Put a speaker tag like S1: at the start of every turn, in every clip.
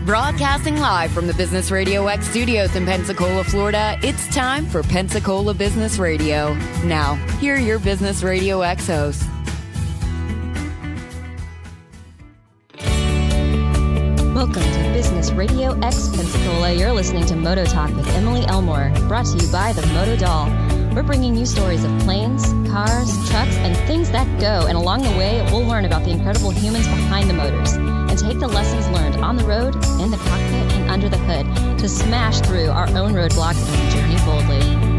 S1: Broadcasting live from the Business Radio X studios in Pensacola, Florida, it's time for Pensacola Business Radio. Now, here are your Business Radio X hosts.
S2: Welcome to Business Radio X Pensacola. You're listening to MotoTalk with Emily Elmore, brought to you by theMotoDoll. We're bringing you stories of planes, cars, trucks, and things that go. And along the way, we'll learn about the incredible humans behind the motors and take the lessons learned on the road, in the cockpit, and under the hood to smash through our own roadblocks and journey boldly.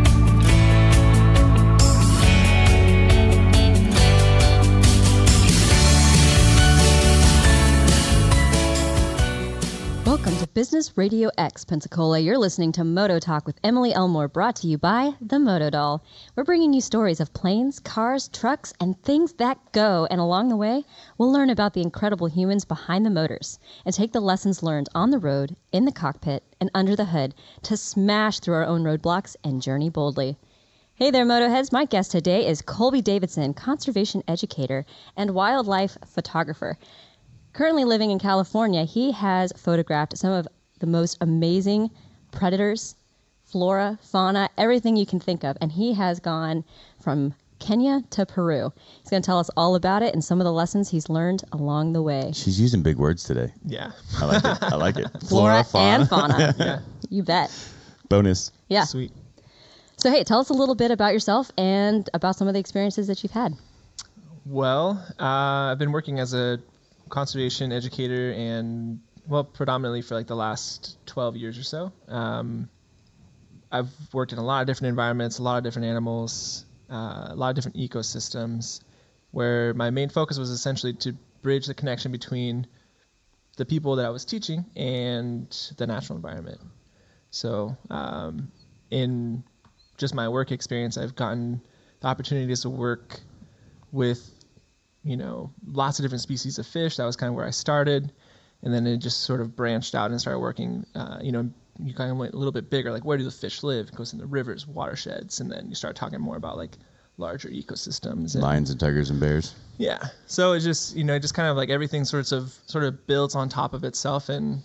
S2: Welcome to Business Radio X Pensacola. You're listening to MotoTalk with Emily Elmore, brought to you by theMotoDoll. We're bringing you stories of planes, cars, trucks, and things that go. And along the way, we'll learn about the incredible humans behind the motors and take the lessons learned on the road, in the cockpit, and under the hood to smash through our own roadblocks and journey boldly. Hey there, Motoheads. My guest today is Colby Davidson, conservation educator and wildlife photographer. Currently living in California, he has photographed some of the most amazing predators, flora, fauna, everything you can think of. And he has gone from Kenya to Peru. He's going to tell us all about it and some of the lessons he's learned along the way.
S3: She's using big words today.
S4: Yeah.
S3: I like it. I like it.
S2: Flora
S3: fauna.
S2: and fauna.
S4: Yeah.
S2: You bet.
S3: Bonus.
S2: Yeah.
S4: Sweet.
S2: So, hey, tell us a little bit about yourself and about some of the experiences that you've had.
S4: Well, I've been working as a conservation educator and, well, predominantly for like the last 12 years or so. I've worked in a lot of different environments, a lot of different animals, a lot of different ecosystems, where my main focus was essentially to bridge the connection between the people that I was teaching and the natural environment. So in just my work experience, I've gotten the opportunities to work with lots of different species of fish. That was kind of where I started. And then it just sort of branched out and started working, you kind of went a little bit bigger, like where do the fish live? It goes in the rivers, watersheds, and then you start talking more about like larger ecosystems.
S3: Lions and tigers and bears.
S4: Yeah. So it's just, just kind of like everything sort of builds on top of itself. And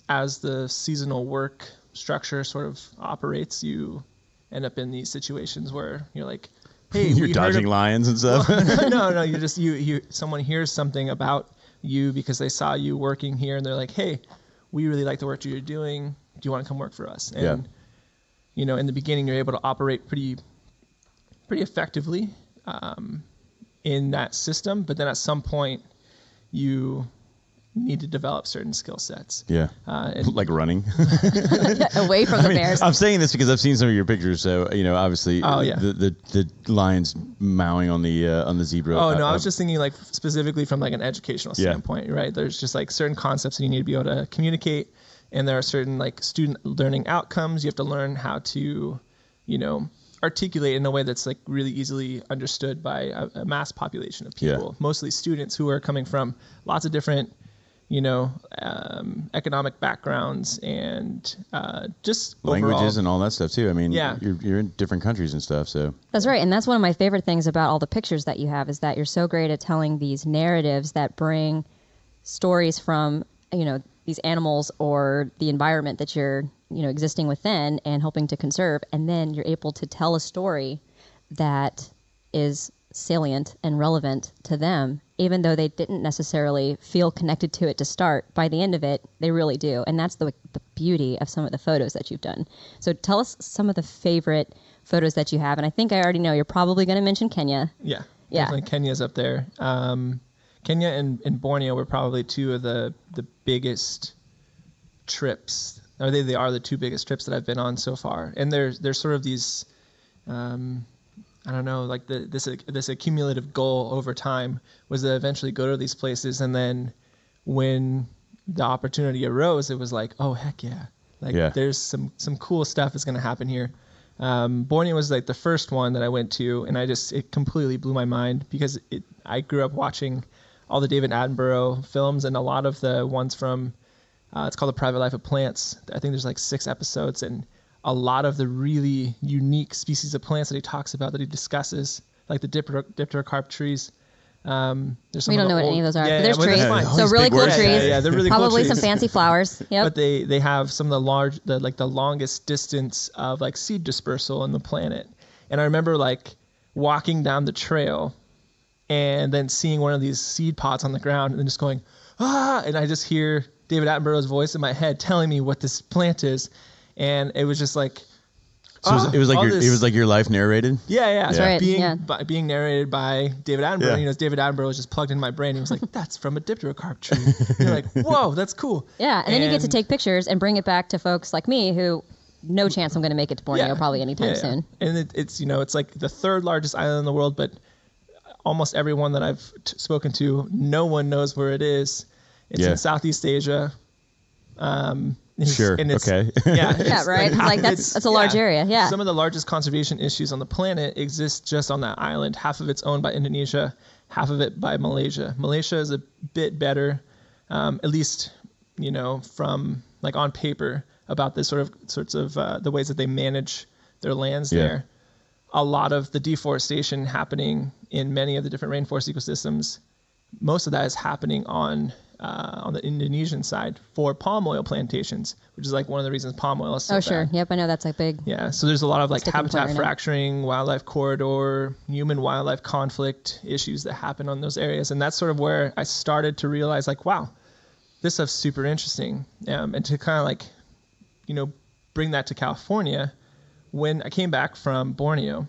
S4: as the seasonal work structure sort of operates, you end up in these situations where you're like, hey,
S3: you're dodging lions and stuff.
S4: Well, no. You just someone hears something about you because they saw you working here, and they're like, hey, we really like the work you're doing. Do you want to come work for us? And in the beginning, you're able to operate pretty effectively in that system, but then at some point, you need to develop certain skill sets.
S3: Yeah. Like running.
S2: Away from the bears.
S3: I'm saying this because I've seen some of your pictures. So, obviously the lions mowing on the zebra.
S4: Oh, no, I was just thinking like specifically from like an educational standpoint, right? There's just like certain concepts that you need to be able to communicate. And there are certain like student learning outcomes. You have to learn how to, articulate in a way that's like really easily understood by a mass population of people, mostly students who are coming from lots of different economic backgrounds and just
S3: languages
S4: overall.
S3: And all that stuff too. I mean, you're in different countries and stuff. So
S2: that's right. And that's one of my favorite things about all the pictures that you have is that you're so great at telling these narratives that bring stories from, these animals or the environment that you're, existing within and helping to conserve. And then you're able to tell a story that is salient and relevant to them, even though they didn't necessarily feel connected to it to start. By the end of it, they really do. And that's the beauty of some of the photos that you've done. So tell us some of the favorite photos that you have. And I think I already know you're probably going to mention Kenya.
S4: Yeah. Definitely Kenya's up there. Kenya and Borneo were probably two of the biggest trips. Or they are the two biggest trips that I've been on so far. And there's sort of these I don't know, like this accumulative goal over time was to eventually go to these places. And then when the opportunity arose, it was like, oh, heck yeah. There's some cool stuff that's going to happen here. Borneo was like the first one that I went to, and it completely blew my mind because I grew up watching all the David Attenborough films and a lot of the ones from, it's called The Private Life of Plants. I think there's like 6 episodes, and a lot of the really unique species of plants that he talks about, that he discusses, like the dipterocarp trees, There's
S2: we don't know what any of those are.
S4: Yeah,
S2: but there's trees.
S4: fine.
S2: So really cool trees.
S4: Yeah, they're really
S2: Probably
S4: cool trees.
S2: some fancy flowers. Yep.
S4: But they have some of the longest distance of like seed dispersal on the planet. And I remember like walking down the trail and then seeing one of these seed pods on the ground and then just going, ah, and I just hear David Attenborough's voice in my head telling me what this plant is. And it was just like,
S3: so it was like your life narrated?
S4: Yeah.
S2: That's right.
S4: Being narrated by David Attenborough.
S3: Yeah.
S4: David Attenborough was just plugged in my brain. He was like, that's from a dipterocarp tree. You're like, whoa, that's cool.
S2: Yeah, and then you get to take pictures and bring it back to folks like me who no chance I'm going to make it to Borneo probably anytime soon.
S4: And it's it's like the third largest island in the world, but almost everyone that I've spoken to, no one knows where it is. It's in Southeast Asia.
S3: Sure. Okay.
S2: Yeah, right. Like that's a large area. Yeah.
S4: Some of the largest conservation issues on the planet exist just on that island. Half of it's owned by Indonesia, half of it by Malaysia. Malaysia is a bit better, at least from like on paper about this sorts of the ways that they manage their lands there. A lot of the deforestation happening in many of the different rainforest ecosystems, most of that is happening on the Indonesian side for palm oil plantations, which is like one of the reasons palm oil is so bad.
S2: Sure. Yep, I know that's like big.
S4: Yeah, so there's a lot of like habitat fracturing, wildlife corridor, human-wildlife conflict issues that happen on those areas. And that's sort of where I started to realize like, wow, this stuff's super interesting. And to kind of like, bring that to California, when I came back from Borneo,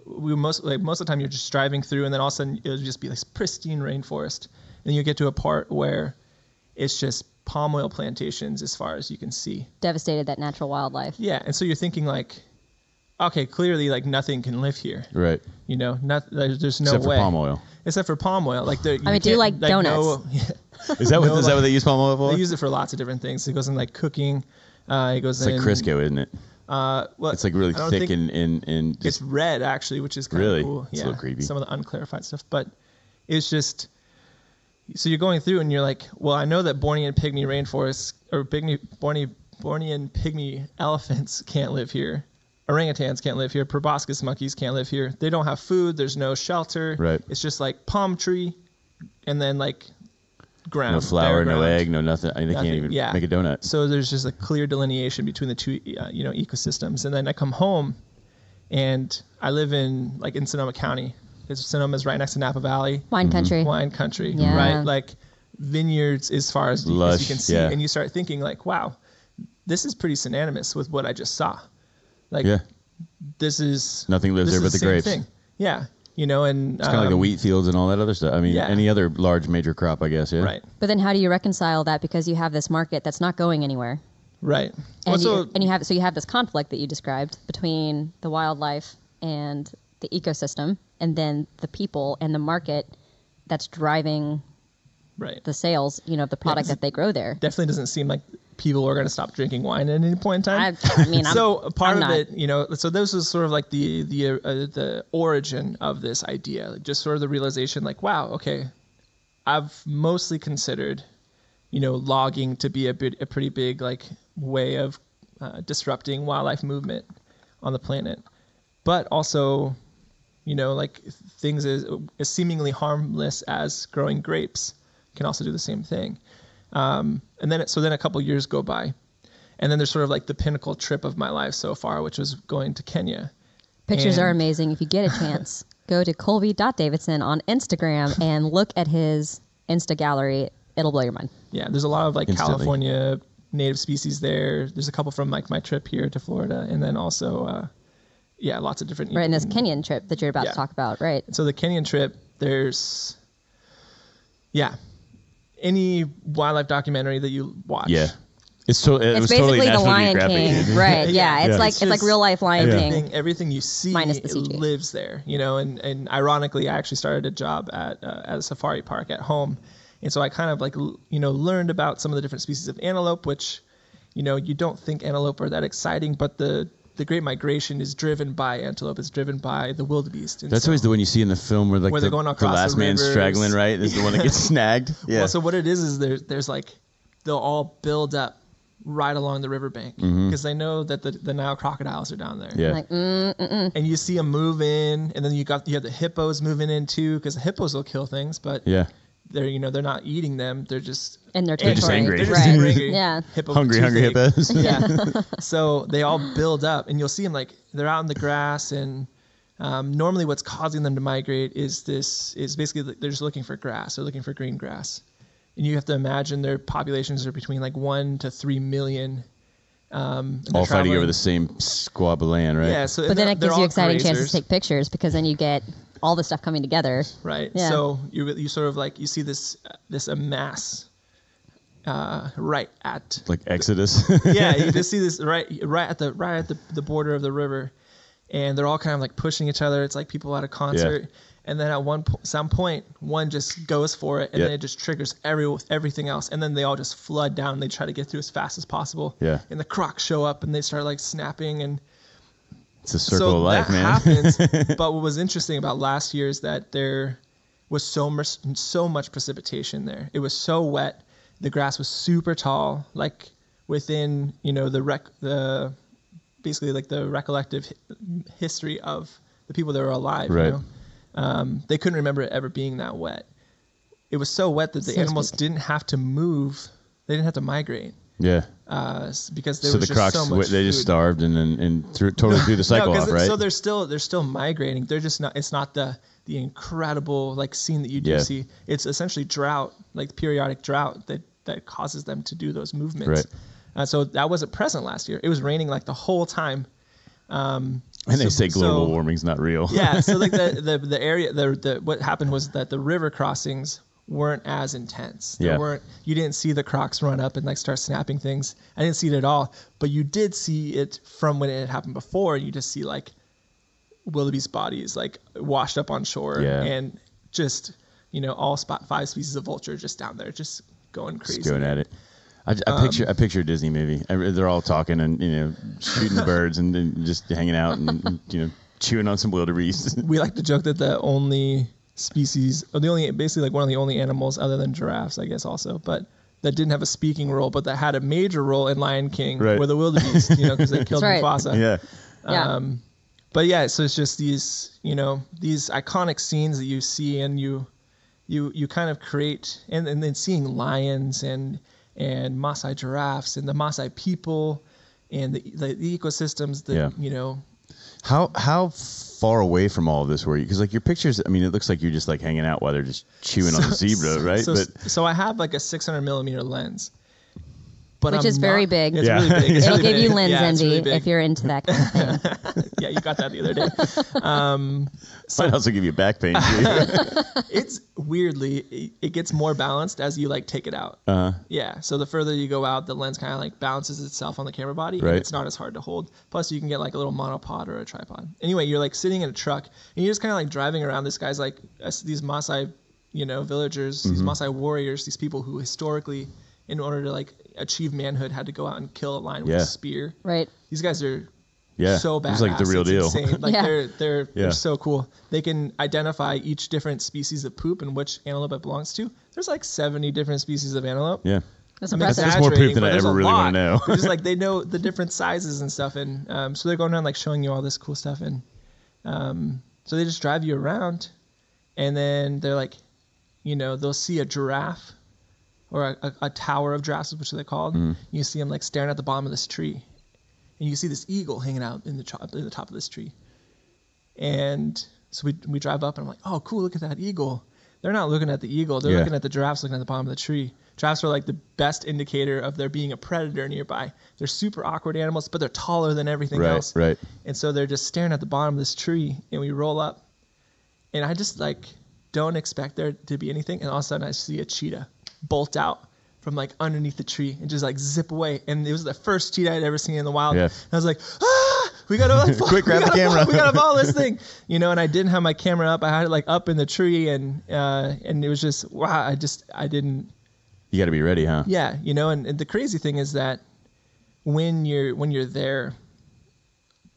S4: we were most of the time you're just driving through and then all of a sudden it would just be this pristine rainforest. And then you get to a part where it's just palm oil plantations as far as you can see.
S2: Devastated that natural wildlife.
S4: Yeah. And so you're thinking like, okay, clearly like nothing can live here.
S3: Right.
S4: There's no
S3: Except
S4: way.
S3: for palm oil.
S4: Except for palm oil. Like
S2: do you like donuts?
S3: Is that what they use palm oil for?
S4: They use it for lots of different things. It goes in like cooking. It's
S3: like Crisco, isn't it?
S4: Well,
S3: it's like really thick and
S4: it's red actually, which is kind of cool.
S3: It's a little creepy.
S4: Some of the unclarified stuff, but it's just so you're going through and you're like, well, I know that Bornean pygmy rainforests or Bornean pygmy elephants can't live here. Orangutans can't live here. Proboscis monkeys can't live here. They don't have food. There's no shelter.
S3: Right.
S4: It's just like palm tree, and then like ground.
S3: No flour, no egg, no nothing. I mean, they can't even make a donut.
S4: So there's just a clear delineation between the two, ecosystems. And then I come home, and I live in Sonoma County. Sonoma's right next to Napa Valley.
S2: Wine country.
S4: Wine country,
S2: yeah.
S4: right? Like vineyards as far as you can see.
S3: Yeah.
S4: And you start thinking like, wow, this is pretty synonymous with what I just saw. Like, this is...
S3: Nothing lives there but the grapes.
S4: Thing. Yeah. And...
S3: It's kind of like the wheat fields and all that other stuff. I mean, any other large major crop, I guess, yeah?
S4: Right.
S2: But then how do you reconcile that because you have this market that's not going anywhere?
S4: Right.
S2: And you have this conflict that you described between the wildlife and the ecosystem, and then the people and the market that's driving the sales, of the product that they grow there.
S4: Definitely doesn't seem like people are going to stop drinking wine at any point in time.
S2: I mean,
S4: so part of it, so this was sort of like the origin of this idea, like just sort of the realization, like, wow, okay, I've mostly considered, logging to be a pretty big way of disrupting wildlife movement on the planet, but also, things as seemingly harmless as growing grapes can also do the same thing. And then a couple years go by, and then there's sort of like the pinnacle trip of my life so far, which was going to Kenya.
S2: Pictures are amazing. If you get a chance, go to Colby.Davidson on Instagram and look at his Insta gallery. It'll blow your mind.
S4: Yeah, there's a lot of California native species there. There's a couple from my trip here to Florida, and then also, lots of different.
S2: Right, in this Kenyan trip that you're about to talk about, right?
S4: So the Kenyan trip, there's, any wildlife documentary that you watch.
S3: Yeah. It's basically
S4: totally
S2: the Lion King, right? Yeah, it's like real life Lion King.
S4: Everything you see
S2: minus the CG.
S4: Lives there, and ironically, I actually started a job at a safari park at home, and so I kind of learned about some of the different species of antelope, which, you don't think antelope are that exciting, but the Great Migration is driven by antelope. It's driven by the wildebeest.
S3: That's always the one you see in the film where
S4: they're going across
S3: the last man straggling, right? Is the one that gets snagged. Yeah.
S4: Well, so what it is there's they'll all build up right along the riverbank because they know that the Nile crocodiles are down there.
S3: Yeah.
S2: Like,
S4: And you see them move in, and then you have the hippos moving in too, because the hippos will kill things, but they're not eating them. They're just
S2: and they're
S3: just angry.
S4: They're just angry.
S2: Yeah.
S3: Hungry hippos.
S4: Yeah. So they all build up, and you'll see them like they're out in the grass, and normally what's causing them to migrate is basically they're just looking for grass. They're looking for green grass. And you have to imagine their populations are between like 1 to 3 million.
S3: All fighting over the same squab of land, right?
S4: Yeah. So,
S2: but then it gives you exciting chances to take pictures because then you get all the stuff coming together.
S4: Right.
S2: Yeah.
S4: So you sort of like you see this amass right at
S3: like Exodus.
S4: Yeah, you just see this right at the border of the river, and they're all kind of like pushing each other. It's like people at a concert. Yeah. And then at some point, one just goes for it, and then it just triggers everything else. And then they all just flood down, and they try to get through as fast as possible.
S3: Yeah.
S4: And the crocs show up, and they start like snapping. And
S3: it's a circle of life, man.
S4: Happens. But what was interesting about last year is that there was so much precipitation there. It was so wet. The grass was super tall, like within basically like the recollective history of the people that were alive.
S3: Right.
S4: You know? They couldn't remember it ever being that wet. It was so wet that the animals didn't have to move. They didn't have to migrate.
S3: Yeah.
S4: Because there was
S3: the
S4: just
S3: crocs,
S4: so much
S3: they just starved and totally threw the cycle off, right?
S4: So they're still migrating. They're just not. It's not the incredible like scene that you do see. It's essentially drought, like periodic drought that causes them to do those movements.
S3: Right.
S4: So that wasn't present last year. It was raining like the whole time.
S3: And they say global warming's not real.
S4: Yeah, so like the area, what happened was that the river crossings weren't as intense. You didn't see the crocs run up and like start snapping things. I didn't see it at all, but you did see it from when it had happened before. You just see like wildebeest bodies like washed up on shore and just all 5 species of vulture just down there just going crazy.
S3: Just going at it. I picture a Disney movie. They're all talking and shooting birds and just hanging out and chewing on some wildebeest.
S4: We like to joke that the only species, or basically like one of the only animals other than giraffes, I guess also, but that didn't have a speaking role, but that had a major role in Lion King, were the wildebeest, because they killed Mufasa.
S3: Yeah.
S4: But yeah, so it's just these iconic scenes that you see and you kind of create, and then seeing lions and Maasai giraffes and the Maasai people and the ecosystems that,
S3: How far away from all of this were you? Because like your pictures, I mean, it looks like you're just like hanging out while they're just chewing on the zebra, right?
S4: So I have like a 600 millimeter lens.
S2: Which is very big.
S4: It's really big.
S2: It'll give you lens envy if you're into that kind of thing.
S4: Yeah, you got that the other day.
S3: Might also give you back pain too.
S4: It's weirdly, it gets more balanced as you like take it out. Yeah, so the further you go out, the lens kind of like balances itself on the camera body.
S3: Right.
S4: And it's not as hard to hold. Plus, you can get like a little monopod or a tripod. Anyway, you're like sitting in a truck and you're just kind of like driving around. This guy's like these Maasai, villagers, these Maasai warriors, these people who historically, in order to like achieve manhood, had to go out and kill a lion with a spear.
S2: Right.
S4: These guys are so badass.
S3: It's like the real deal.
S4: Insane. Like they're so cool. They can identify each different species of poop and which antelope it belongs to. There's like 70 different species of antelope.
S3: Yeah.
S2: That's impressive.
S3: That's more poop than I ever really want to know.
S4: Just like they know the different sizes and stuff, and so they're going around like showing you all this cool stuff, and so they just drive you around, and then they're like, they'll see a giraffe. Or a tower of giraffes, which they're called. You see them like staring at the bottom of this tree, and you see this eagle hanging out in the top of this tree. And so we drive up, and I'm like, oh, cool, look at that eagle. They're not looking at the eagle; they're looking at the giraffes, looking at the bottom of the tree. Giraffes are like the best indicator of there being a predator nearby. They're super awkward animals, but they're taller than everything else.
S3: Right.
S4: And so they're just staring at the bottom of this tree, and we roll up, and I just like don't expect there to be anything, and all of a sudden I see a cheetah bolt out from like underneath the tree and just like zip away, and it was the first cheetah I'd ever seen in the wild. And I was like, we gotta like
S3: quick, grab the camera.
S4: We gotta follow this thing, and I didn't have my camera up. I had it like up in the tree, and it was just wow. I didn't.
S3: You got to be ready, huh?
S4: Yeah, and the crazy thing is that when you're there,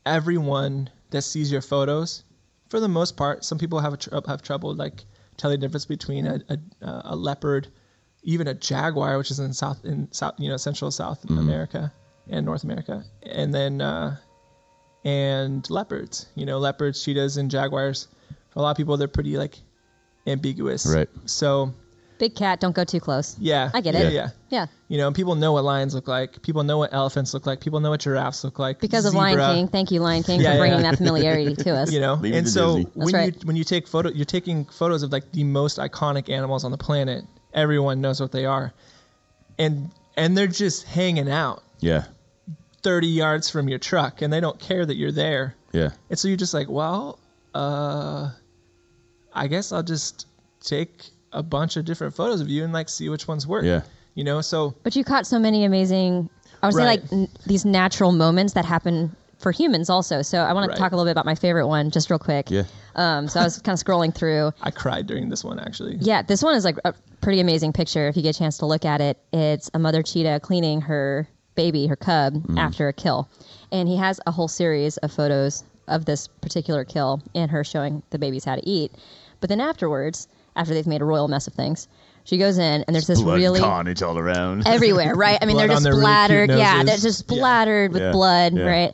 S4: everyone that sees your photos, for the most part, some people have trouble like telling the difference between a leopard, even a jaguar, which is in South, Central South America and North America, and then and leopards. Leopards, cheetahs, and jaguars. For a lot of people, they're pretty like ambiguous.
S3: Right.
S4: So.
S2: Big cat, don't go too close.
S4: Yeah.
S2: I get
S4: it.
S2: Yeah.
S4: And people know what lions look like. People know what elephants look like. People know what giraffes look like.
S2: Because of Lion King. Thank you, Lion King, for bringing that familiarity to us.
S3: And so
S4: when you take you're taking photos of like the most iconic animals on the planet. Everyone knows what they are. And they're just hanging out.
S3: Yeah.
S4: 30 yards from your truck, and they don't care that you're there.
S3: Yeah.
S4: And so you're just like, well, I guess I'll just take a bunch of different photos of you and like see which ones work.
S3: Yeah.
S4: So.
S2: But you caught so many amazing, I would say like these natural moments that happen for humans also. So I want to talk a little bit about my favorite one just real quick.
S3: Yeah.
S2: So I was kind of scrolling through.
S4: I cried during this one actually.
S2: Yeah. This one is like a pretty amazing picture. If you get a chance to look at it, it's a mother cheetah cleaning her baby, her cub, after a kill. And he has a whole series of photos of this particular kill and her showing the babies how to eat. But then afterwards, after they've made a royal mess of things, she goes in and there's this
S3: blood
S2: really
S3: carnage all around
S2: everywhere, right? I mean, they're just splattered.
S4: Really
S2: they're just splattered with blood, right?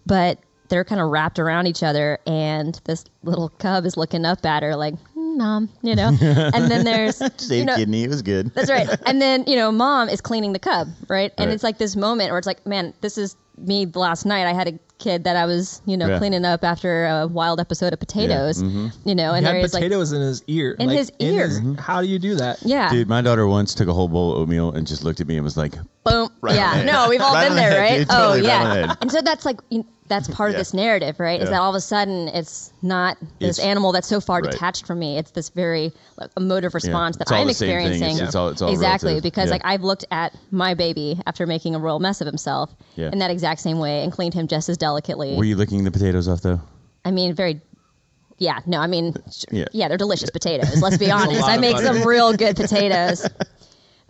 S2: But they're kind of wrapped around each other, and this little cub is looking up at her like, Mom, And then there's
S3: just kidney. It was good.
S2: That's right. And then Mom is cleaning the cub, right? And it's like this moment where it's like, man, this is me last night. I had a kid that I was cleaning up after a wild episode of potatoes, and
S4: he had
S2: there's
S4: potatoes in his ear. How do you do that?
S2: Yeah.
S3: Dude, my daughter once took a whole bowl of oatmeal and just looked at me and was like,
S2: boom.
S3: Right
S2: yeah. No, we've all been there, right?
S3: Dude, totally
S2: yeah. And so that's like, that's part of this narrative, right? Is that all of a sudden it's not this animal that's so far detached from me. It's this very emotive response that I'm experiencing.
S3: It's all
S2: exactly
S3: relative.
S2: Because like I've looked at my baby after making a royal mess of himself in that exact same way and cleaned him just as delicately.
S3: Were you licking the potatoes off though?
S2: I mean, they're delicious potatoes. Let's be honest. I make some real good potatoes.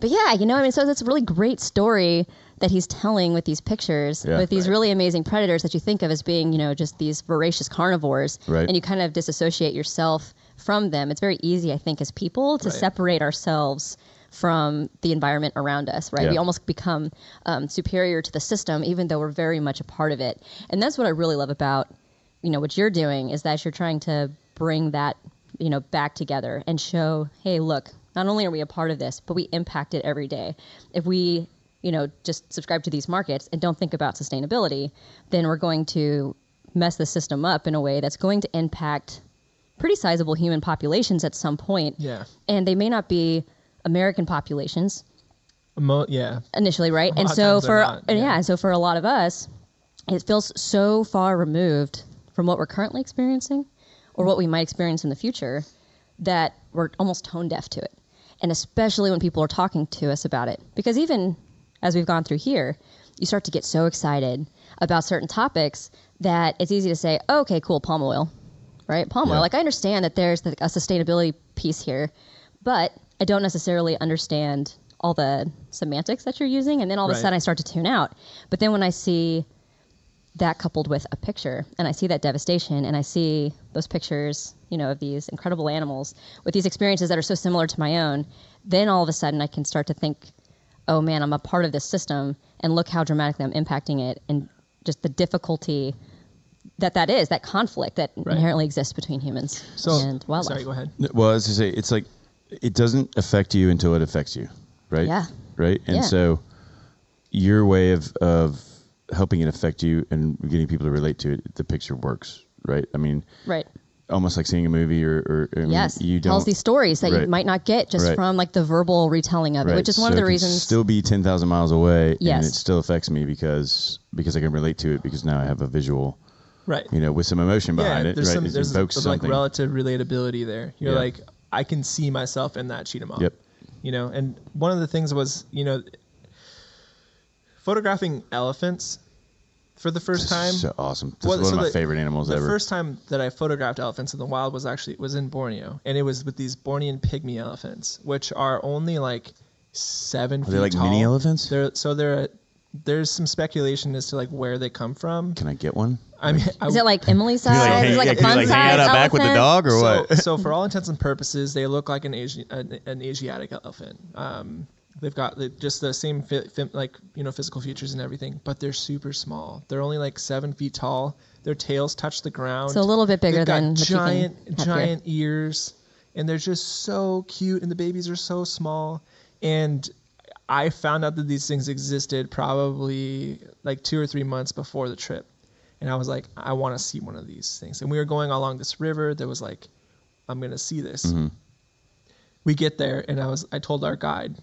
S2: But so that's a really great story that he's telling with these pictures, with these really amazing predators that you think of as being, just these voracious carnivores.
S3: Right.
S2: And you kind of disassociate yourself from them. It's very easy, I think, as people to separate ourselves from the environment around us, right? We almost become superior to the system, even though we're very much a part of it. And that's what I really love about, what you're doing, is that you're trying to bring that, back together and show, hey, look, not only are we a part of this, but we impact it every day. If we just subscribe to these markets and don't think about sustainability, then we're going to mess the system up in a way that's going to impact pretty sizable human populations at some point.
S4: Yeah.
S2: And they may not be American populations. Initially, right? And so for a lot of us, it feels so far removed from what we're currently experiencing or what we might experience in the future that we're almost tone deaf to it. And especially when people are talking to us about it. Because even as we've gone through here, you start to get so excited about certain topics that it's easy to say, oh, okay, cool, palm oil, right? Palm oil. Like I understand that there's a sustainability piece here, but I don't necessarily understand all the semantics that you're using. And then all of a sudden I start to tune out. But then when I see that coupled with a picture and I see that devastation and I see those pictures, of these incredible animals with these experiences that are so similar to my own, then all of a sudden I can start to think, oh man, I'm a part of this system and look how dramatically I'm impacting it and just the difficulty that is, that conflict that inherently exists between humans and wildlife.
S4: Sorry, go ahead.
S3: Well, as I say, it's like it doesn't affect you until it affects you, right?
S2: Yeah.
S3: Right? And so your way of helping it affect you and getting people to relate to it, the picture works, right? I mean, almost like seeing a movie or you don't
S2: tells these stories that you might not get just from like the verbal retelling of it, which is one of the reasons.
S3: Still be 10,000 miles away, and it still affects me because I can relate to it because now I have a visual, with some emotion behind it.
S4: There's like relative relatability there. You're like, I can see myself in that cheetah mom.
S3: Yep.
S4: And one of the things was, photographing elephants for the first time.
S3: So awesome. This is one of my favorite animals ever.
S4: The first time that I photographed elephants in the wild was in Borneo, and it was with these Bornean pygmy elephants, which are only like 7 feet tall.
S3: Are they like mini elephants?
S4: They're there's some speculation as to like where they come from.
S3: Can I get one?
S2: I mean, is it like Emily's size? Is it like a fun size
S3: hang out back with the dog, or what?
S4: So for all intents and purposes, they look like an Asiatic elephant. They've got just the same physical features and everything, but they're super small. They're only like 7 feet tall. Their tails touch the ground.
S2: So a little bit bigger than
S4: giant ears, and they're just so cute. And the babies are so small. And I found out that these things existed probably like 2 or 3 months before the trip. And I was like, I want to see one of these things. And we were going along this river that was like, I'm going to see this. Mm-hmm. We get there, and I told our guide,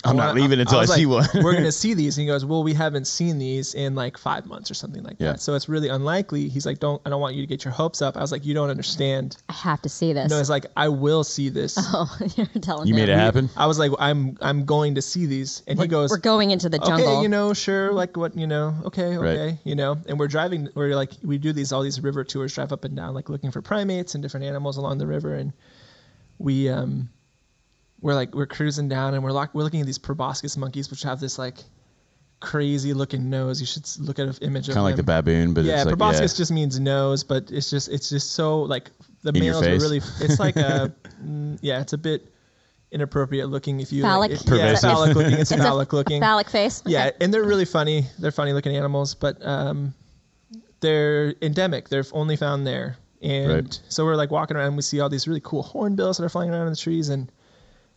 S3: I'm not leaving until I see one.
S4: We're going to see these. And he goes, well, we haven't seen these in like 5 months or something like that. So it's really unlikely. He's like, I don't want you to get your hopes up. I was like, you don't understand.
S2: I have to see this.
S4: No, it's like, I will see this.
S2: Oh, you're telling me.
S3: You made it happen?
S4: I was like, I'm going to see these. And he goes,
S2: we're going into the jungle.
S4: Okay, sure. Like what, okay. Right. And we're driving, we do all these river tours, drive up and down, like looking for primates and different animals along the river. And we're cruising down, and we're looking at these proboscis monkeys, which have this like crazy looking nose. You should look at an image of them.
S3: Kind of like the baboon, but it's like,
S4: proboscis just means nose, but it's just so like the males are really. It's like it's a bit inappropriate looking if you
S2: phallic.
S4: Phallic looking. It's phallic looking.
S2: Phallic face. Okay.
S4: Yeah, and they're really funny. They're funny looking animals, but they're endemic. They're only found there, and so we're like walking around, and we see all these really cool hornbills that are flying around in the trees, and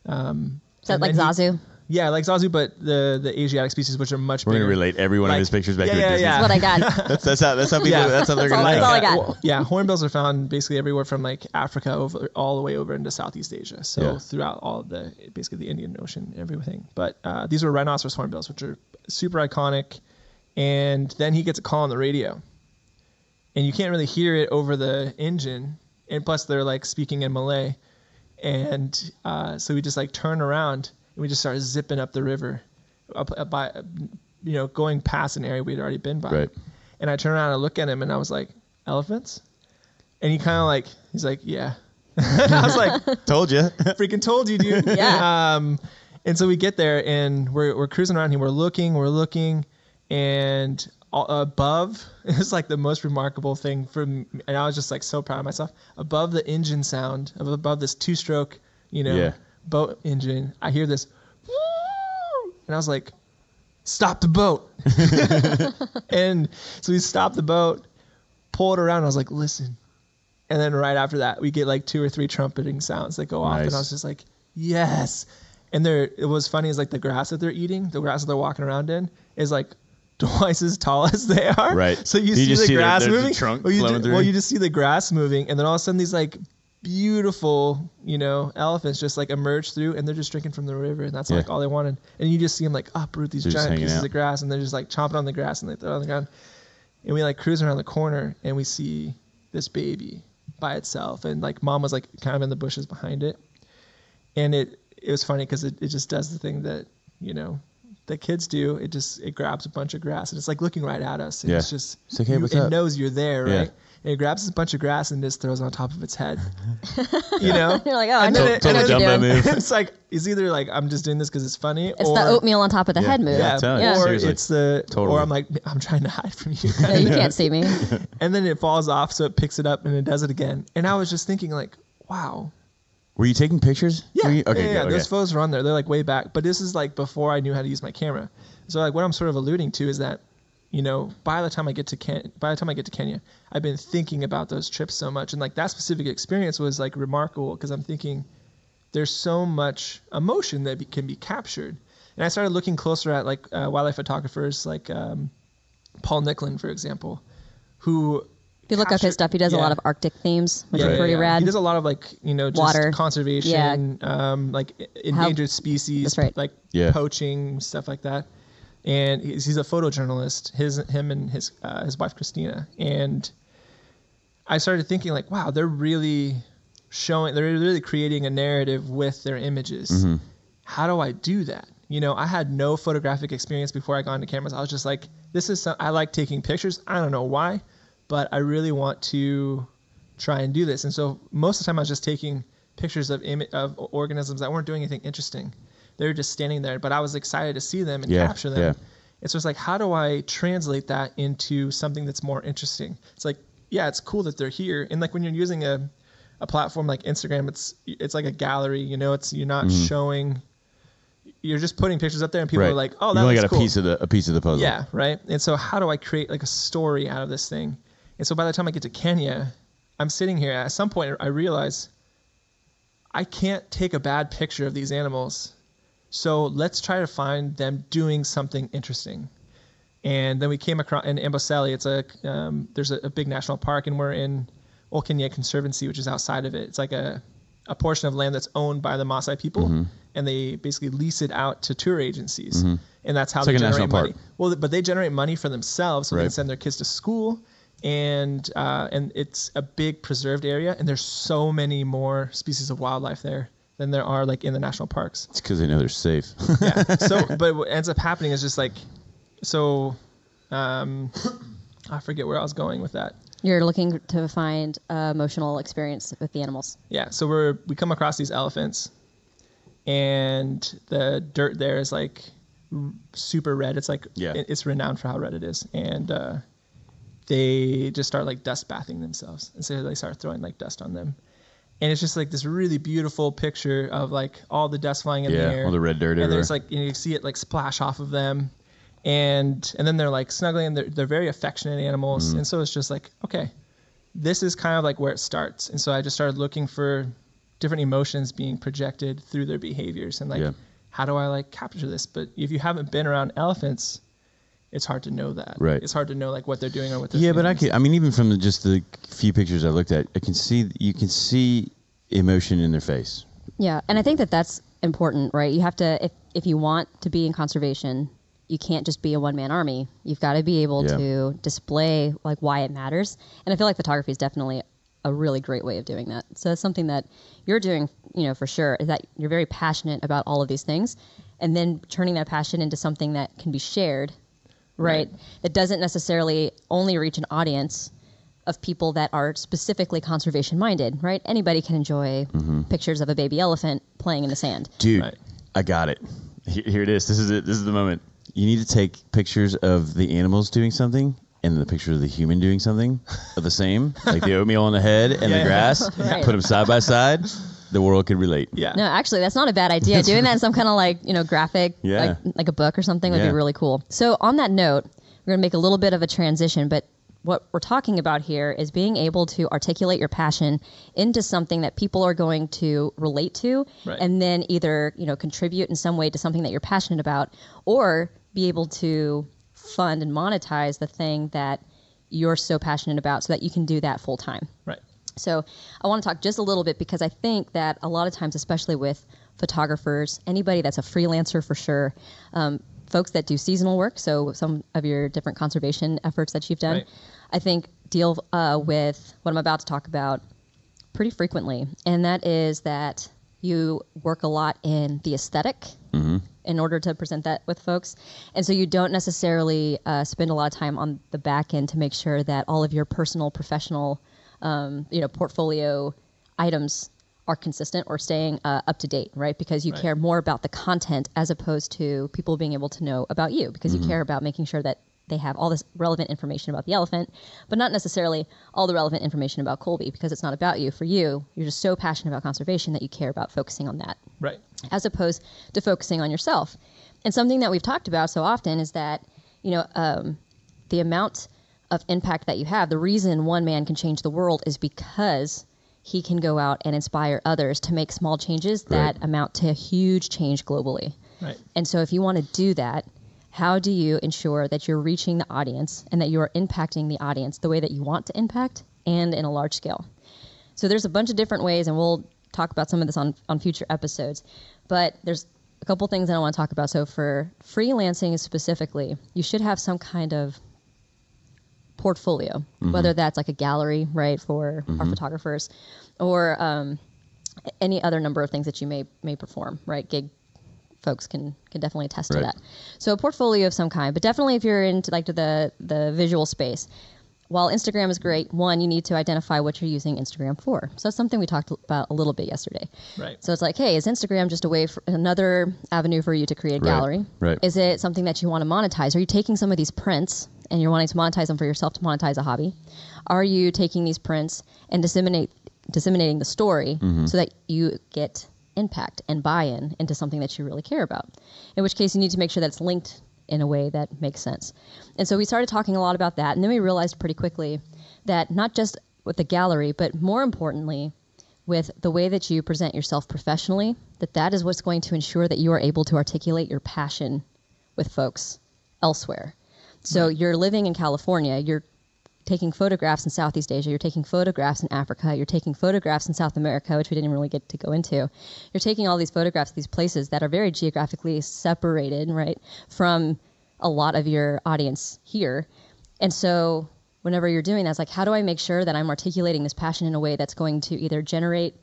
S2: is that like Zazu?
S4: Yeah, like Zazu, but the Asiatic species, which are much bigger.
S3: We're gonna relate every one of his pictures back to a Disney.
S2: That's what I got.
S3: that's how people. That's how they're gonna.
S2: That's all I got.
S4: Well, yeah, hornbills are found basically everywhere from like Africa all the way over into Southeast Asia. So throughout all of basically the Indian Ocean, everything. But these were rhinoceros hornbills, which are super iconic. And then he gets a call on the radio, and you can't really hear it over the engine. And plus, they're like speaking in Malay. And so we just like turn around, and we just start zipping up the river, going past an area we'd already been by.
S3: Right.
S4: And I turn around and look at him, and I was like, elephants? And he kind of he's like, yeah. I was like,
S3: told you.
S4: Freaking told you, dude.
S2: Yeah.
S4: And so we get there, and we're cruising around here. We're looking, and above, it's like the most remarkable thing and I was just like so proud of myself. Above the engine sound, above this 2-stroke, boat engine, I hear this, and I was like, stop the boat. And so we stopped the boat, pulled around, and I was like, listen. And then right after that, we get like 2 or 3 trumpeting sounds that go off, and I was just like, yes. And it was funny is like the grass that they're eating, the grass that they're walking around in is like twice as tall as they are.
S3: Right.
S4: So you see the grass moving.
S3: The trunk flowing through.
S4: Well, you just see the grass moving, and then all of a sudden these like beautiful, elephants just like emerge through, and they're just drinking from the river, and that's like all they wanted. And you just see them like uproot these giant pieces of grass, and they're just like chomping on the grass, and they throw it on the ground. And we like cruise around the corner, and we see this baby by itself, and like mom was like kind of in the bushes behind it, and it was funny because it just does the thing that that kids do. It grabs a bunch of grass, and it's like looking right at us, and it's just
S3: like, hey,
S4: it knows you're there, right? And it grabs a bunch of grass and just throws it on top of its head.
S2: You're like, oh, I know what you're doing.
S4: It's like, it's either like I'm just doing this because it's funny,
S2: it's the oatmeal on top of the head move.
S4: Or seriously. It's or I'm like, I'm trying to hide from you.
S2: No, you can't see me.
S4: And then it falls off, so it picks it up and it does it again. And I was just thinking like, wow.
S3: Were you taking pictures?
S4: Yeah. Those photos are on there. They're like way back, but this is like before I knew how to use my camera. So like what I'm sort of alluding to is that, by the time I get to Kenya, I've been thinking about those trips so much, and like that specific experience was like remarkable because I'm thinking there's so much emotion that can be captured. And I started looking closer at like wildlife photographers like Paul Nicklin, for example, who.
S2: If you look up his stuff, he does a lot of Arctic themes, which are pretty rad.
S4: He does a lot of like, just water conservation, like endangered species, like poaching, stuff like that. And he's a photojournalist, him and his wife, Christina. And I started thinking like, wow, they're really creating a narrative with their images. Mm-hmm. How do I do that? I had no photographic experience before I got into cameras. I was just like, I like taking pictures. I don't know why, but I really want to try and do this. And so most of the time I was just taking pictures of organisms that weren't doing anything interesting. They're just standing there, but I was excited to see them and capture them. Yeah. And so it's like, how do I translate that into something that's more interesting? It's like, yeah, it's cool that they're here. And like when you're using a platform like Instagram, it's like a gallery, you know, you're not showing, you're just putting pictures up there and people are like, oh, that looks cool.
S3: You only got a piece of the puzzle.
S4: Yeah. Right. And so how do I create like a story out of this thing? And so by the time I get to Kenya, I'm sitting here. At some point I realize I can't take a bad picture of these animals. So let's try to find them doing something interesting. And then we came across in Amboseli. It's there's a big national park, and we're in Kenya Conservancy, which is outside of it. It's like a portion of land that's owned by the Maasai people, and they basically lease it out to tour agencies, and that's how they generate money. Well, but they generate money for themselves, so they can send their kids to school, and it's a big preserved area, and there's so many more species of wildlife there than there are like in the national parks.
S3: It's because they know they're safe.
S4: Yeah. So, but what ends up happening is just like, I forget where I was going with that.
S2: You're looking to find emotional experience with the animals.
S4: Yeah. So we come across these elephants, and the dirt there is like super red. It's like it's renowned for how red it is, and they just start like dust bathing themselves, and so they start throwing like dust on them. And it's just like this really beautiful picture of like all the dust flying in the air.
S3: All the red dirt everywhere.
S4: And there's like, you see it like splash off of them. And then they're like snuggling, and they're very affectionate animals. And so it's just like, okay, this is kind of like where it starts. And so I just started looking for different emotions being projected through their behaviors. And like, how do I like capture this? But if you haven't been around elephants, it's hard to know that.
S3: Right.
S4: It's hard to know like what they're doing or what they're feeling.
S3: But I mean, even from just the few pictures I looked at, you can see emotion in their face.
S2: Yeah, and I think that's important, right? You have to, if you want to be in conservation, you can't just be a one-man army. You've got to be able to display like why it matters. And I feel like photography is definitely a really great way of doing that. So it's something that you're doing, for sure, is that you're very passionate about all of these things, and then turning that passion into something that can be shared, right? That doesn't necessarily only reach an audience of people that are specifically conservation minded, right? Anybody can enjoy pictures of a baby elephant playing in the sand.
S3: Dude, I got it. Here it is. This is it. This is the moment. You need to take pictures of the animals doing something and the picture of the human doing something of the same, like the oatmeal on the head and the grass. Right. Put them side by side. The world could relate.
S4: Yeah.
S2: No, actually, that's not a bad idea. Doing that in some kind of like, graphic, like a book or something would be really cool. So on that note, we're going to make a little bit of a transition, but what we're talking about here is being able to articulate your passion into something that people are going to relate to, and then either, contribute in some way to something that you're passionate about, or be able to fund and monetize the thing that you're so passionate about so that you can do that full time.
S4: Right.
S2: So I want to talk just a little bit, because I think that a lot of times, especially with photographers, anybody that's a freelancer for sure, folks that do seasonal work, so some of your different conservation efforts that you've done, I think deal with what I'm about to talk about pretty frequently. And that is that you work a lot in the aesthetic in order to present that with folks. And so you don't necessarily spend a lot of time on the back end to make sure that all of your personal, professional, portfolio items are consistent or staying up to date, right? Because you care more about the content as opposed to people being able to know about you, because you care about making sure that they have all this relevant information about the elephant, but not necessarily all the relevant information about Colby, because it's not about you. For you, you're just so passionate about conservation that you care about focusing on that.
S4: Right.
S2: As opposed to focusing on yourself. And something that we've talked about so often is that, the amount of impact that you have, the reason one man can change the world is because he can go out and inspire others to make small changes that amount to a huge change globally.
S4: Right.
S2: And so if you want to do that, how do you ensure that you're reaching the audience and that you are impacting the audience the way that you want to impact and in a large scale? So there's a bunch of different ways, and we'll talk about some of this on future episodes. But there's a couple things that I want to talk about. So for freelancing specifically, you should have some kind of portfolio, whether that's like a gallery, right, for our photographers, or any other number of things that you may perform, right? Gig folks can definitely attest to that. So a portfolio of some kind, but definitely if you're into like the visual space, while Instagram is great, one, you need to identify what you're using Instagram for. So that's something we talked about a little bit yesterday.
S4: Right.
S2: So it's like, hey, is Instagram just a way for another avenue for you to create a gallery?
S3: Right.
S2: Is it something that you want to monetize? Are you taking some of these prints and you're wanting to monetize them for yourself to monetize a hobby? Are you taking these prints and disseminating the story so that you get impact and buy-in into something that you really care about? In which case you need to make sure that it's linked in a way that makes sense. And so we started talking a lot about that, and then we realized pretty quickly that not just with the gallery, but more importantly, with the way that you present yourself professionally, that is what's going to ensure that you are able to articulate your passion with folks elsewhere. So you're living in California, you're taking photographs in Southeast Asia, you're taking photographs in Africa, you're taking photographs in South America, which we didn't really get to go into. You're taking all these photographs of these places that are very geographically separated, right, from a lot of your audience here. And so whenever you're doing that, it's like, how do I make sure that I'm articulating this passion in a way that's going to either generate,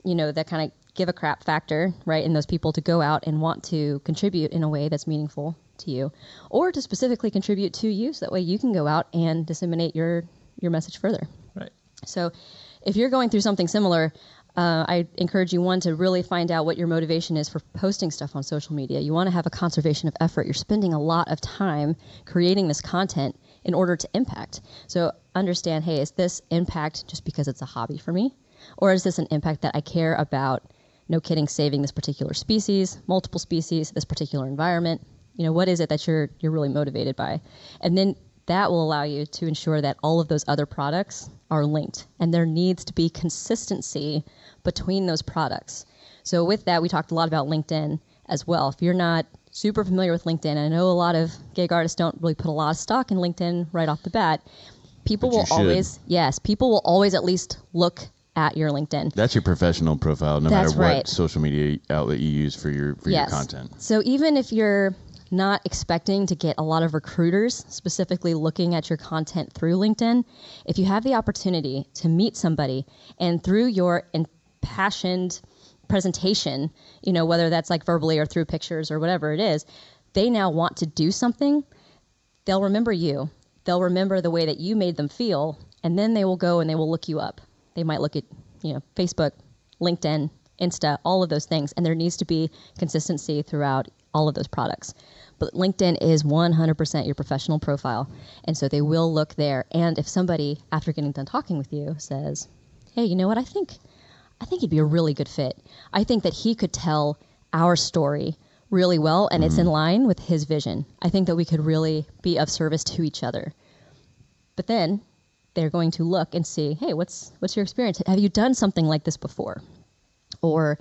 S2: that kind of give a crap factor, right, in those people to go out and want to contribute in a way that's meaningful to you, or to specifically contribute to you, so that way you can go out and disseminate your message further.
S4: Right.
S2: So if you're going through something similar, I encourage you, one, to really find out what your motivation is for posting stuff on social media. You want to have a conservation of effort. You're spending a lot of time creating this content in order to impact. So understand, hey, is this impact just because it's a hobby for me? Or is this an impact that I care about, no kidding, saving this particular species, multiple species, this particular environment? What is it that you're really motivated by? And then that will allow you to ensure that all of those other products are linked, and there needs to be consistency between those products. So with that, we talked a lot about LinkedIn as well. If you're not super familiar with LinkedIn, and I know a lot of gig artists don't really put a lot of stock in LinkedIn right off the bat, people will always at least look at your LinkedIn.
S3: That's your professional profile, no matter what social media outlet you use for your content.
S2: So even if you're not expecting to get a lot of recruiters specifically looking at your content through LinkedIn, if you have the opportunity to meet somebody and through your impassioned presentation, whether that's like verbally or through pictures or whatever it is, they now want to do something, they'll remember you. They'll remember the way that you made them feel, and then they will go and they will look you up. They might look at, Facebook, LinkedIn, Insta, all of those things, and there needs to be consistency throughout all of those products. But LinkedIn is 100% your professional profile, and so they will look there. And if somebody, after getting done talking with you, says, hey, you know what, I think he'd be a really good fit. I think that he could tell our story really well, and it's in line with his vision. I think that we could really be of service to each other. But then they're going to look and see, hey, what's your experience? Have you done something like this before? Or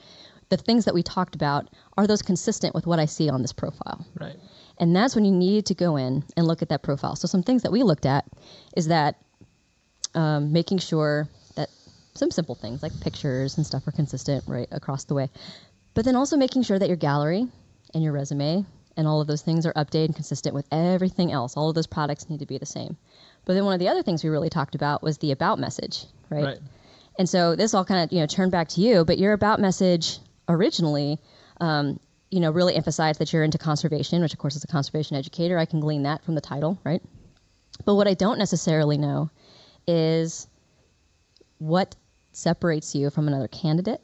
S2: the things that we talked about, are those consistent with what I see on this profile?
S4: Right.
S2: And that's when you need to go in and look at that profile. So some things that we looked at is that making sure that some simple things like pictures and stuff are consistent right across the way. But then also making sure that your gallery and your resume and all of those things are updated and consistent with everything else. All of those products need to be the same. But then one of the other things we really talked about was the about message, right? And so this all kind of, turned back to you, but your about message originally, really emphasized that you're into conservation, which of course is a conservation educator. I can glean that from the title, right? But what I don't necessarily know is what separates you from another candidate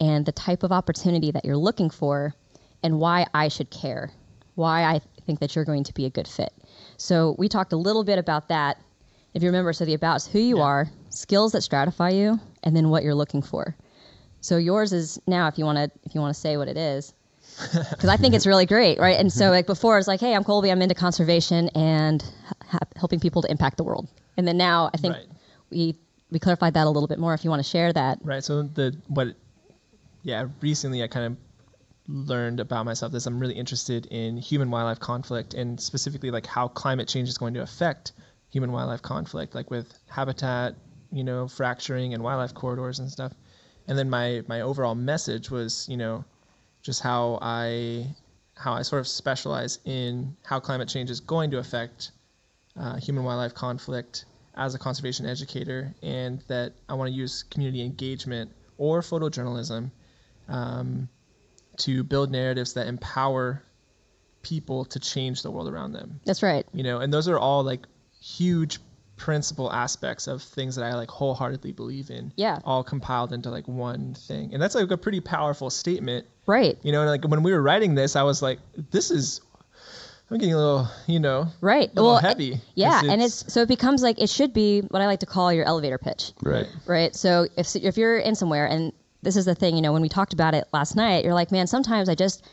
S2: and the type of opportunity that you're looking for and why I should care, why I think that you're going to be a good fit. So we talked a little bit about that. If you remember, so the about is who you are, skills that stratify you, and then what you're looking for. So yours is now, if you want to say what it is, because I think it's really great, right? And so like before, it's like, hey, I'm Colby, I'm into conservation and helping people to impact the world. And then now I think we clarified that a little bit more. If you want to share that,
S4: right? So recently I kind of learned about myself this. I'm really interested in human-wildlife conflict, and specifically like how climate change is going to affect human-wildlife conflict, like with habitat, fracturing and wildlife corridors and stuff. And then my overall message was, just how I sort of specialize in how climate change is going to affect human-wildlife conflict as a conservation educator, and that I want to use community engagement or photojournalism to build narratives that empower people to change the world around them.
S2: That's right.
S4: And those are all like huge principal aspects of things that I like wholeheartedly believe in.
S2: Yeah.
S4: All compiled into like one thing. And that's like a pretty powerful statement.
S2: Right.
S4: You know, and like when we were writing this, I was like, I'm getting a little,
S2: right.
S4: A little heavy.
S2: Yeah. And so it becomes like, it should be what I like to call your elevator pitch.
S3: Right.
S2: Right. So if you're in somewhere, and this is the thing, when we talked about it last night, you're like, man, sometimes I just,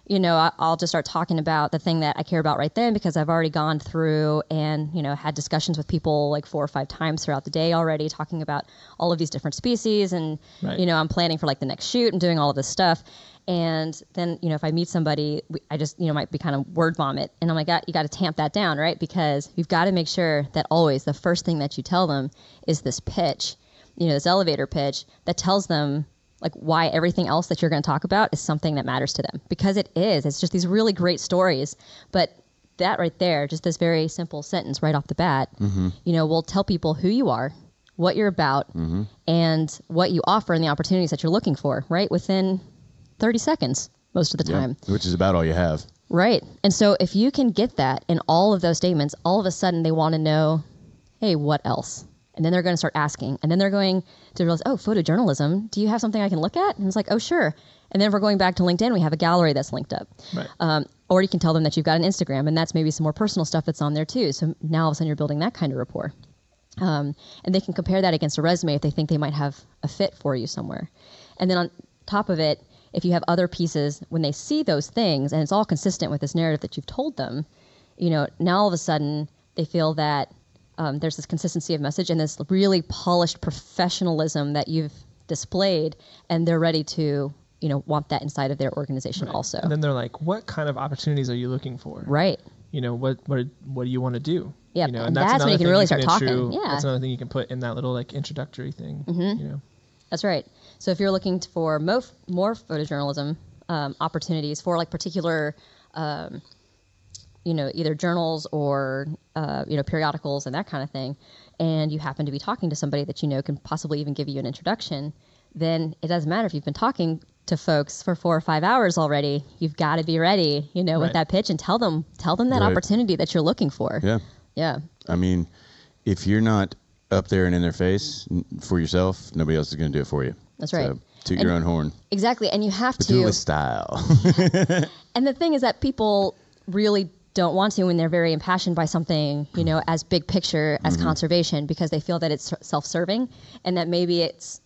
S2: I'll just start talking about the thing that I care about right then, because I've already gone through and, had discussions with people like 4 or 5 times throughout the day already, talking about all of these different species. And, I'm planning for like the next shoot and doing all of this stuff. And then, if I meet somebody, I just, might be kind of word vomit. And I'm like, you got to tamp that down, right? Because you've got to make sure that always the first thing that you tell them is this pitch, this elevator pitch that tells them like why everything else that you're going to talk about is something that matters to them, because it is. It's just these really great stories. But that right there, just this very simple sentence right off the bat, will tell people who you are, what you're about, and what you offer and the opportunities that you're looking for, right? Within 30 seconds most of the time.
S3: Which is about all you have.
S2: Right. And so if you can get that in all of those statements, all of a sudden they want to know, hey, what else? And then they're going to start asking. And then they're going to realize, oh, photojournalism, do you have something I can look at? And it's like, oh, sure. And then if we're going back to LinkedIn, we have a gallery that's linked up.
S4: Right.
S2: Or you can tell them that you've got an Instagram, and that's maybe some more personal stuff that's on there too. So now all of a sudden you're building that kind of rapport. And they can compare that against a resume if they think they might have a fit for you somewhere. And then on top of it, if you have other pieces, when they see those things and it's all consistent with this narrative that you've told them, now all of a sudden they feel that there's this consistency of message and this really polished professionalism that you've displayed, and they're ready to, want that inside of their organization also.
S4: And then they're like, what kind of opportunities are you looking for?
S2: Right.
S4: What do you want to do?
S2: Yeah. And that's when you can really start talking. Yeah.
S4: That's another thing you can put in that little like introductory thing.
S2: That's right. So if you're looking for more photojournalism opportunities for like particular, either journals or, periodicals and that kind of thing, and you happen to be talking to somebody that can possibly even give you an introduction, then it doesn't matter if you've been talking to folks for 4 or 5 hours already. You've got to be ready, with that pitch, and tell them that opportunity that you're looking for.
S3: Yeah.
S2: Yeah.
S3: I mean, if you're not up there and in their face for yourself, nobody else is going to do it for you.
S2: That's right.
S3: So, toot your own horn.
S2: Exactly. And you have to
S3: do it with style.
S2: And the thing is that people really don't want to when they're very impassioned by something, as big picture as conservation, because they feel that it's self-serving and that maybe it's,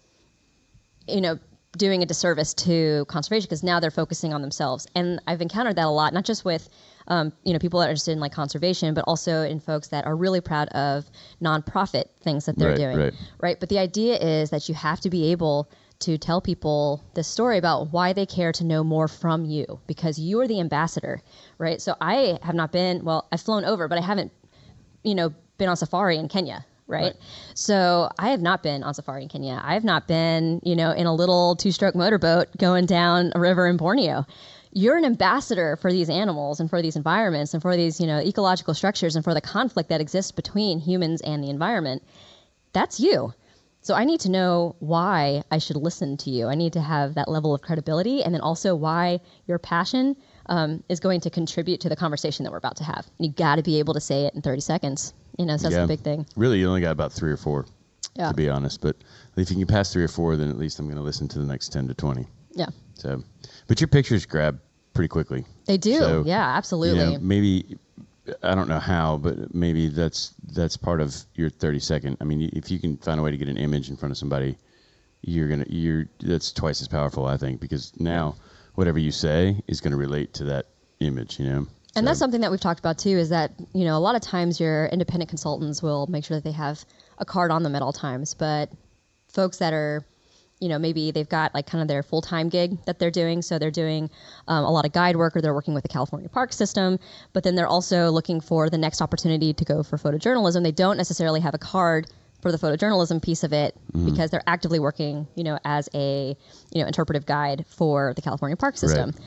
S2: doing a disservice to conservation because now they're focusing on themselves. And I've encountered that a lot, not just with, people that are interested in like conservation, but also in folks that are really proud of nonprofit things that they're doing. Right. But the idea is that you have to be able to tell people this story about why they care to know more from you, because you are the ambassador, right? So I have not been, I've flown over, but I haven't, been on safari in Kenya. Right. So I have not been on safari in Kenya. I have not been, in a little 2-stroke motorboat going down a river in Borneo. You're an ambassador for these animals and for these environments and for these, ecological structures and for the conflict that exists between humans and the environment. That's you. So I need to know why I should listen to you. I need to have that level of credibility, and then also why your passion is going to contribute to the conversation that we're about to have. And you got to be able to say it in 30 seconds. So that's the big thing.
S3: Really, you only got about 3 or 4, to be honest. But if you can pass 3 or 4, then at least I'm going to listen to the next 10 to 20.
S2: Yeah.
S3: So, but your pictures grab pretty quickly.
S2: They do. So, yeah, absolutely.
S3: Maybe, I don't know how, but maybe that's part of your 30-second. I mean, if you can find a way to get an image in front of somebody, that's twice as powerful, I think, because now whatever you say is going to relate to that image,
S2: And that's something that we've talked about too, is that, a lot of times your independent consultants will make sure that they have a card on them at all times. But folks that are, maybe they've got like kind of their full-time gig that they're doing. So they're doing a lot of guide work, or they're working with the California Park System. But then they're also looking for the next opportunity to go for photojournalism. They don't necessarily have a card for the photojournalism piece of it because they're actively working, as a, interpretive guide for the California Park System. Right.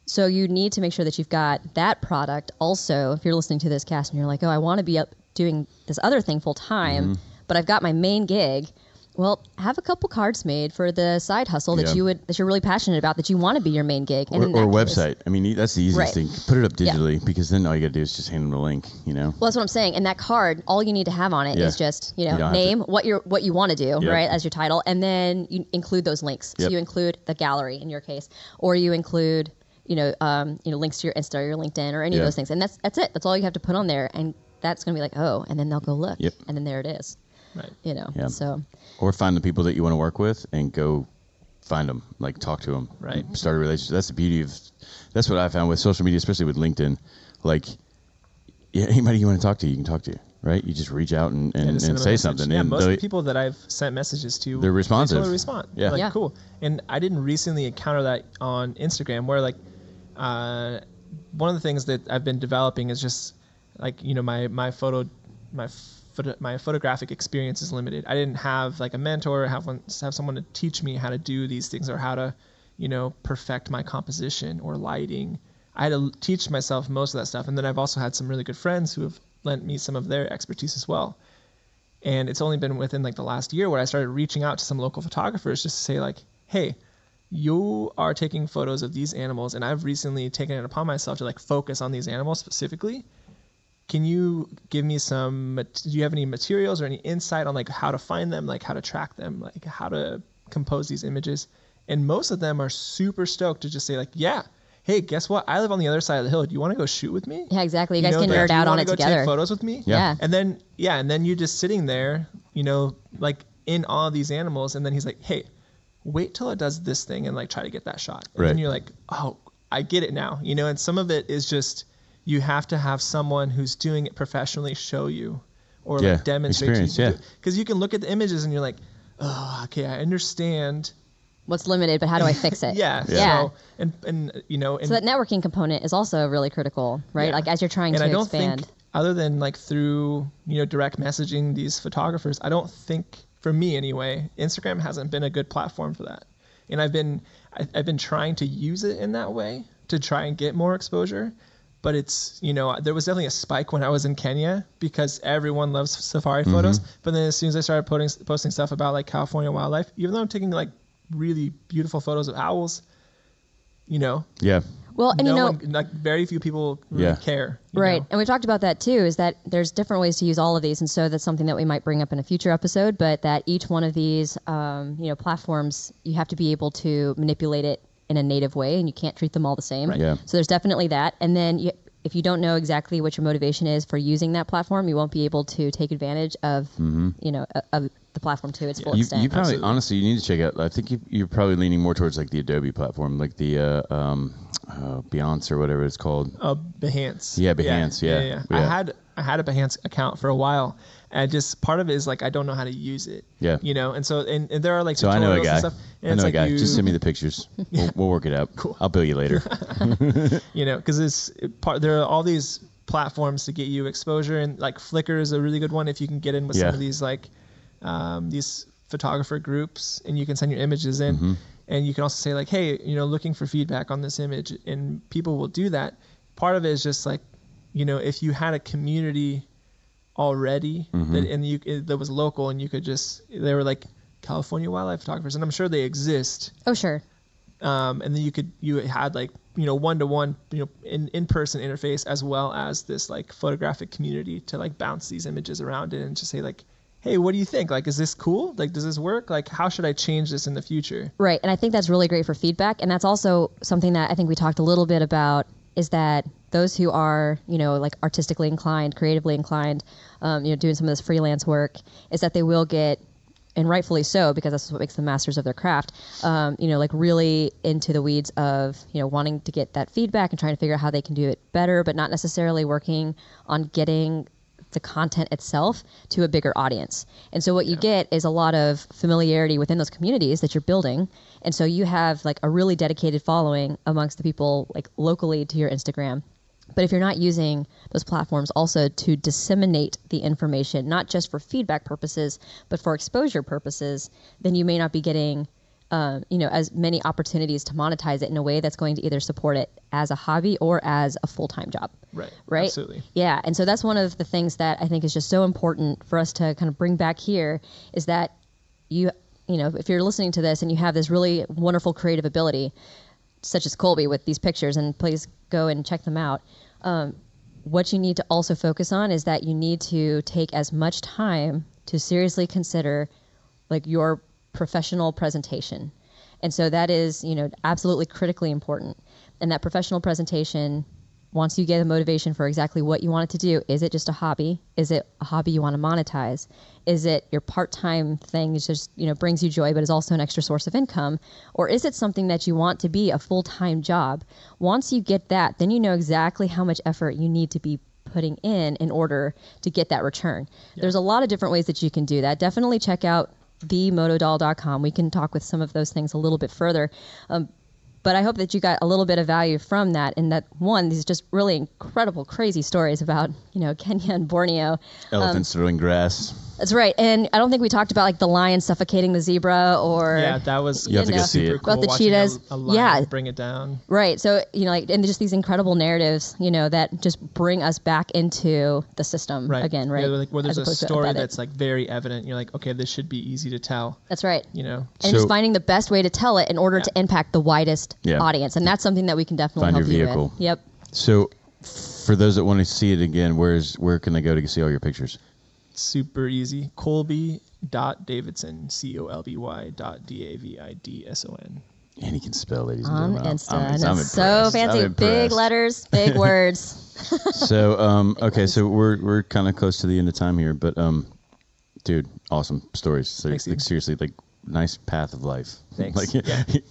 S2: So you need to make sure that you've got that product also. If you're listening to this cast and you're like, oh, I want to be up doing this other thing full time, but I've got my main gig, Well, have a couple cards made for the side hustle that you're really passionate about, that you want to be your main gig. And
S3: or a website. I mean, that's the easiest thing. Put it up digitally because then all you got to do is just hand them the link, Well,
S2: that's what I'm saying. And that card, all you need to have on it is just, name, what you want to do, right, as your title, and then you include those links. So you include the gallery in your case, or you include, links to your Insta or your LinkedIn or any of those things. And that's it. That's all you have to put on there. And that's going to be like, oh, and then they'll go look.
S3: Yep.
S2: And then there it is.
S4: Right.
S2: So.
S3: Or find the people that you want to work with and go find them, like talk to them.
S4: Right.
S3: Start a relationship. That's the beauty that's what I found with social media, especially with LinkedIn. Like, anybody you want to talk to, you can talk to, right? You just reach out and say something.
S4: Yeah,
S3: and
S4: most of the people that I've sent messages to,
S3: they're responsive.
S4: They totally respond.
S3: Yeah.
S4: Cool. And I didn't recently encounter that on Instagram where one of the things that I've been developing is just my photographic experience is limited. I didn't have a mentor, have someone to teach me how to do these things or how to, perfect my composition or lighting. I had to teach myself most of that stuff. And then I've also had some really good friends who have lent me some of their expertise as well. And it's only been within the last year where I started reaching out to some local photographers just to say hey, you are taking photos of these animals and I've recently taken it upon myself to focus on these animals specifically. Can you give me do you have any materials or any insight on how to find them, how to track them, how to compose these images? And most of them are super stoked to just say hey, guess what? I live on the other side of the hill. Do you want to go shoot with me?
S2: Yeah, exactly. You guys can nerd out on it together.
S4: Take photos with me?
S2: Yeah.
S4: And then you're just sitting there, in awe of these animals. And then he's like, hey, wait till it does this thing and try to get that shot. And then you're like, oh, I get it now. And some of it is just, you have to have someone who's doing it professionally show you or demonstrate to you. Because you can look at the images and you're like, oh, okay, I understand
S2: what's limited, but how do I fix it?
S4: Yeah. So, and
S2: so that networking component is also really critical, right? As you're trying to expand.
S4: And I don't think, other than through direct messaging these photographers, I don't think, for me anyway, Instagram hasn't been a good platform for that. And I've been trying to use it in that way to try and get more exposure. But it's, there was definitely a spike when I was in Kenya because everyone loves safari photos. But then as soon as I started posting stuff about California wildlife, even though I'm taking really beautiful photos of owls,
S3: Yeah.
S2: Well, and
S4: very few people really care.
S2: Right. And we talked about that too, is that there's different ways to use all of these. And so that's something that we might bring up in a future episode, but that each one of these, platforms, you have to be able to manipulate it in a native way, and you can't treat them all the same.
S4: Right.
S3: Yeah.
S2: So there's definitely that. And then if you don't know exactly what your motivation is for using that platform, you won't be able to take advantage of, of the platform to its full extent.
S3: You probably, honestly, you need to check out, I think you're probably leaning more towards the Adobe platform, the Behance or whatever it's called.
S4: Behance.
S3: Yeah, Behance, yeah.
S4: I had a Behance account for a while, and just part of it is I don't know how to use it.
S3: Yeah.
S4: And so and there are
S3: so
S4: tutorials
S3: I know a guy.
S4: And stuff. And
S3: I know a guy. Just send me the pictures. We'll work it out.
S4: Cool.
S3: I'll bill you later.
S4: Because there are all these platforms to get you exposure, and Flickr is a really good one if you can get in with some of these photographer groups, and you can send your images in, and you can also say hey, looking for feedback on this image, and people will do that. Part of it is just if you had a community already that was local, and you could they were California wildlife photographers, and I'm sure they exist.
S2: Oh, sure.
S4: And then you had one-to-one in-person interface, as well as this photographic community to bounce these images around it and just say hey, what do you think? Is this cool? Does this work? How should I change this in the future?
S2: Right. And I think that's really great for feedback. And that's also something that I think we talked a little bit about, is that those who are, artistically inclined, creatively inclined, doing some of this freelance work, is that they will get, and rightfully so, because that's what makes them masters of their craft, really into the weeds of, wanting to get that feedback and trying to figure out how they can do it better, but not necessarily working on getting the content itself to a bigger audience. And so what you get is a lot of familiarity within those communities that you're building. And so you have a really dedicated following amongst the people locally to your Instagram. But if you're not using those platforms also to disseminate the information, not just for feedback purposes, but for exposure purposes, then you may not be getting as many opportunities to monetize it in a way that's going to either support it as a hobby or as a full-time job. Right?
S4: Absolutely.
S2: Yeah. And so that's one of the things that I think is just so important for us to kind of bring back here, is that, if you're listening to this and you have this really wonderful creative ability, such as Colby with these pictures, and please go and check them out. What you need to also focus on is that you need to take as much time to seriously consider like your professional presentation. And so that is, absolutely critically important. And that professional presentation, once you get a motivation for exactly what you want it to do, is it just a hobby? Is it a hobby you want to monetize? Is it your part-time thing that just, brings you joy but is also an extra source of income? Or is it something that you want to be a full-time job? Once you get that, then you know exactly how much effort you need to be putting in order to get that return. Yeah. There's a lot of different ways that you can do that. Definitely check out theMotoDoll.com. We can talk with some of those things a little bit further. But I hope that you got a little bit of value from that, and that, one, these just really incredible, crazy stories about, Kenya and Borneo.
S3: Elephants throwing grass.
S2: That's right. And I don't think we talked about like the lion suffocating the zebra, or
S4: that was
S3: you have to go see it.
S2: About the cheetahs.
S4: A lion bring it down.
S2: Right. So, and just these incredible narratives, that just bring us back into the system again, right?
S4: Yeah, like where there's a story that's like very evident. You're like, okay, this should be easy to tell.
S2: That's right.
S4: And
S2: just finding the best way to tell it in order to impact the widest audience. And that's something that we can definitely
S3: find
S2: help
S3: your
S2: you
S3: vehicle.
S2: with. Yep.
S3: So for those that want to see it again, where can they go to see all your pictures?
S4: Super easy. Colby.Davidson, COLBY.DAVIDSON.
S3: And he can spell, ladies and
S2: on
S3: gentlemen.
S2: Insta. It's so fancy. Big letters, big words.
S3: So, okay, so we're kind of close to the end of time here, but dude, awesome stories. So, like, seriously, like, nice path of life.
S4: Thanks.
S3: Like,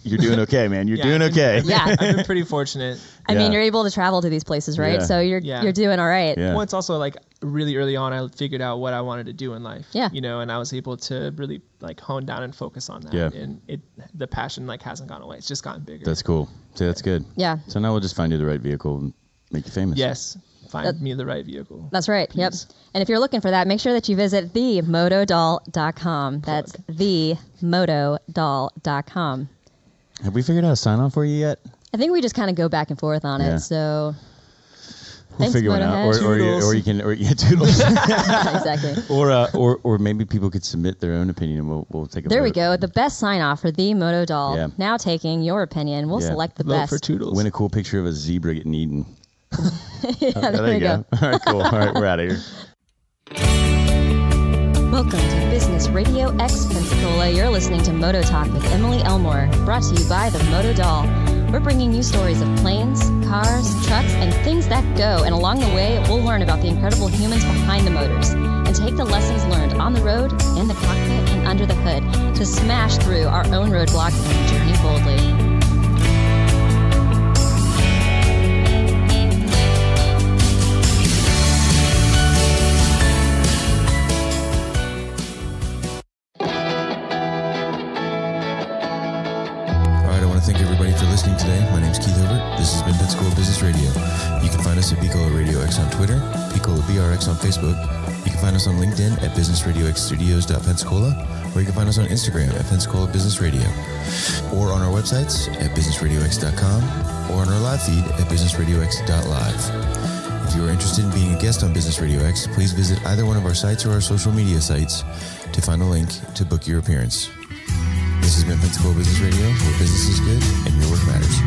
S3: you're doing okay, man. You're doing okay.
S2: Yeah,
S4: I've been pretty fortunate.
S2: I mean, you're able to travel to these places, right?
S3: Yeah.
S2: So you're doing all right.
S3: Yeah.
S4: Well, it's also like really early on, I figured out what I wanted to do in life.
S2: Yeah.
S4: And I was able to really like hone down and focus on that.
S3: Yeah.
S4: And the passion like hasn't gone away. It's just gotten bigger.
S3: That's cool. See, that's good.
S2: Yeah.
S3: So now we'll just find you the right vehicle and make you famous.
S4: Yes. Find me the right vehicle.
S2: That's right.
S4: Please.
S2: Yep. And if you're looking for that, make sure that you visit theMotoDoll.com. That's theMotoDoll.com.
S3: Have we figured out a sign off for you yet?
S2: I think we just kind of go back and forth on it. So
S3: we'll figure one out. Or you can toodles.
S2: Exactly.
S3: Or maybe people could submit their own opinion and we'll take a
S2: There
S3: vote.
S2: we go. The best sign off for the MotoDoll.
S3: Yeah.
S2: Now taking your opinion. We'll select the
S4: vote
S2: best.
S4: for toodles.
S3: Win a cool picture of a zebra getting eaten.
S2: There you go.
S3: All right, cool. All right, we're out of here.
S2: Welcome to Business Radio X Pensacola. You're listening to MotoTalk with Emily Elmore, brought to you by the MotoDoll. We're bringing you stories of planes, cars, trucks, and things that go. And along the way, we'll learn about the incredible humans behind the motors and take the lessons learned on the road, in the cockpit, and under the hood to smash through our own roadblocks and journey boldly.
S5: Thank everybody for listening today. My name's Keith Hilbert. This has been Pensacola Business Radio. You can find us at Picola Radio X on Twitter, Picola BRX on Facebook. You can find us on LinkedIn at Business Radio X Studios.Pensacola, or you can find us on Instagram at Pensacola Business Radio, or on our websites at BusinessRadioX.com, or on our live feed at BusinessRadioX.live. If you are interested in being a guest on Business Radio X, please visit either one of our sites or our social media sites to find a link to book your appearance. This has been Pensacola Business Radio, where business is good and your work matters.